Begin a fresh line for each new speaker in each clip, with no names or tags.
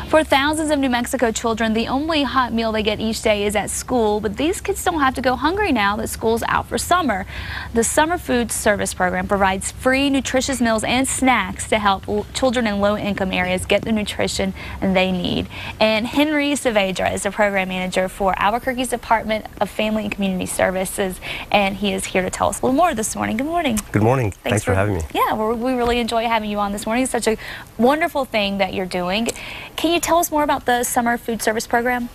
For thousands of New Mexico children, the only hot meal they get each day is at school, but these kids don't have to go hungry now that school's out for summer. The Summer Food Service Program provides free, nutritious meals and snacks to help children in low-income areas get the nutrition they need. And Henry Saavedra is the program manager for Albuquerque's Department of Family and Community Services, and he is here to tell us a little more this morning. Good morning.
Good morning. Thanks for having me.
Yeah, we really enjoy having you on this morning. It's such a wonderful thing that you're doing. Can you tell us more about the Summer Food Service Program?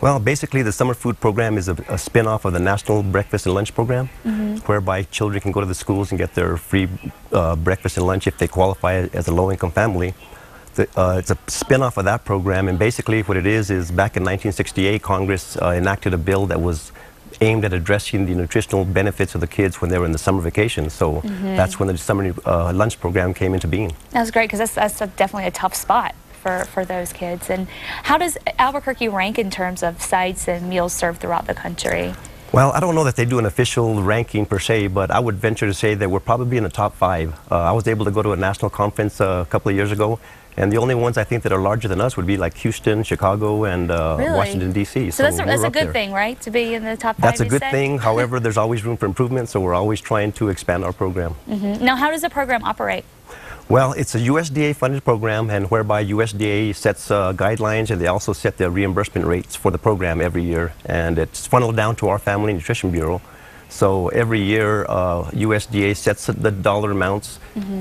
Well, basically the Summer Food Program is a spin-off of the National Breakfast and Lunch Program, whereby children can go to the schools and get their free breakfast and lunch if they qualify as a low-income family. It's a spin-off of that program, and basically what it is back in 1968, Congress enacted a bill that was aimed at addressing the nutritional benefits of the kids when they were in the summer vacation. So that's when the summer lunch program came into being.
That's great, because that's definitely a tough spot for those kids. And how does Albuquerque rank in terms of sites and meals served throughout the country?
Well, I don't know that they do an official ranking per se, but I would venture to say that we're probably in the top 5. I was able to go to a national conference a couple of years ago, and the only ones I think that are larger than us would be like Houston, Chicago, and Washington, D.C.
So that's a good thing, right? To be in the top 5,
That's a good thing. However, there's always room for improvement, so we're always trying to expand our program.
Now, how does the program operate?
Well, it's a USDA-funded program, and whereby USDA sets guidelines, and they also set the reimbursement rates for the program every year, and it's funneled down to our Family Nutrition Bureau. So every year, USDA sets the dollar amounts,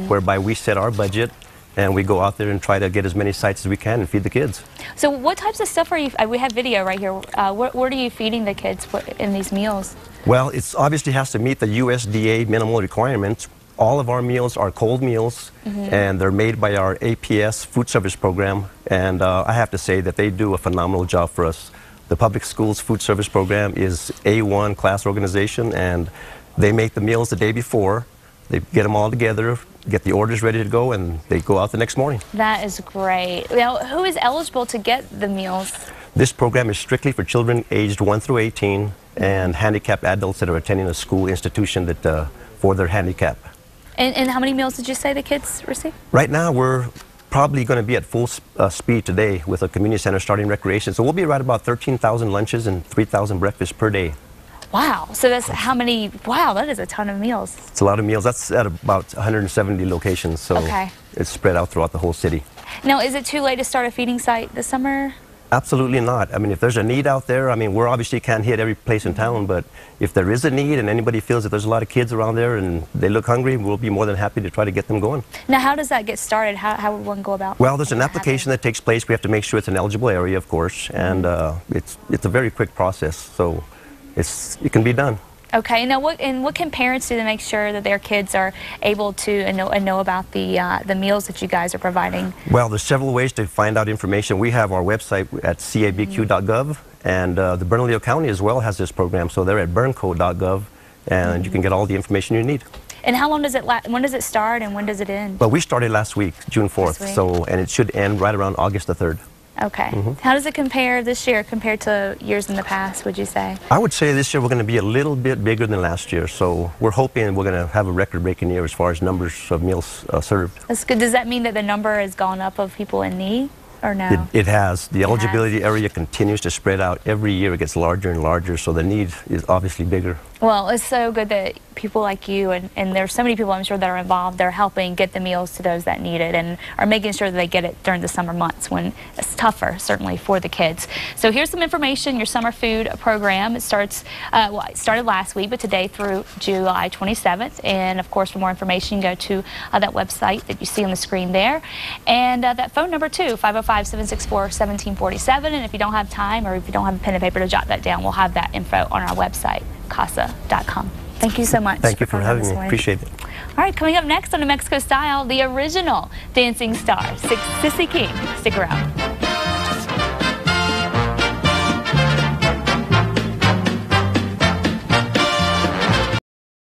whereby we set our budget, and we go out there and try to get as many sites as we can and feed the kids.
So what types of stuff are you, we have video right here, what are you feeding the kids in these meals? Well,
it obviously has to meet the USDA minimal requirements. All of our meals are cold meals, and they're made by our APS food service program, and I have to say that they do a phenomenal job for us. The public schools food service program is A1 class organization, and they make the meals the day before. They get them all together, get the orders ready to go, and they go out the next morning.
That is great. Now, who is eligible to get the meals?
This program is strictly for children aged 1 through 18 and handicapped adults that are attending a school institution that for their handicap.
And how many meals did you say the kids receive?
Right now, we're probably going to be at full speed today with a community center starting recreation. So we'll be right about 13,000 lunches and 3,000 breakfasts per day.
Wow. So that's how many? Wow, that is a ton of meals.
It's a lot of meals. That's at about 170 locations. So it's spread out throughout the whole city.
Now, is it too late to start a feeding site this summer?
Absolutely not. I mean, if there's a need out there, I mean, we're obviously can't hit every place in town, but if there is a need and anybody feels that there's a lot of kids around there and they look hungry, we'll be more than happy to try to get them going.
Now, how does that get started? How would one go about?
Well, there's an application that takes place. We have to make sure it's an eligible area, of course, and it's a very quick process, so it can be done. Okay.
Now, what can parents do to make sure that their kids are able to know about the meals that you guys are providing?
Well, there's several ways to find out information. We have our website at cabq.gov, and the Bernalillo County as well has this program, so they're at bernco.gov, and you can get all the information you need.
And how long does it when does it start and when does it end?
Well, we started last week, June 4th, and it should end right around August the 3rd.
Okay. How does it compare this year compared to years in the past, would you say?
I would say this year we're going to be a little bit bigger than last year, so we're hoping we're going to have a record-breaking year as far as numbers of meals served.
That's good. Does that mean that the number has gone up of people in need, or no?
It has. The eligibility area continues to spread out. Every year it gets larger and larger, so the need is obviously bigger.
Well, it's so good that people like you, and there's so many people I'm sure that are involved, they're helping get the meals to those that need it and are making sure that they get it during the summer months when it's tougher, certainly, for the kids. So here's some information. Your summer food program, it starts, well, it started last week, but today through July 27th. And of course, for more information, you can go to that website that you see on the screen there. And that phone number too, 505-764-1747. And if you don't have time or if you don't have a pen and paper to jot that down, we'll have that info on our website, casa.com. Thank you so much.
Thank you for having me. Appreciate it.
All right, coming up next on New Mexico Style, the original dancing star, Sissy King. Stick around.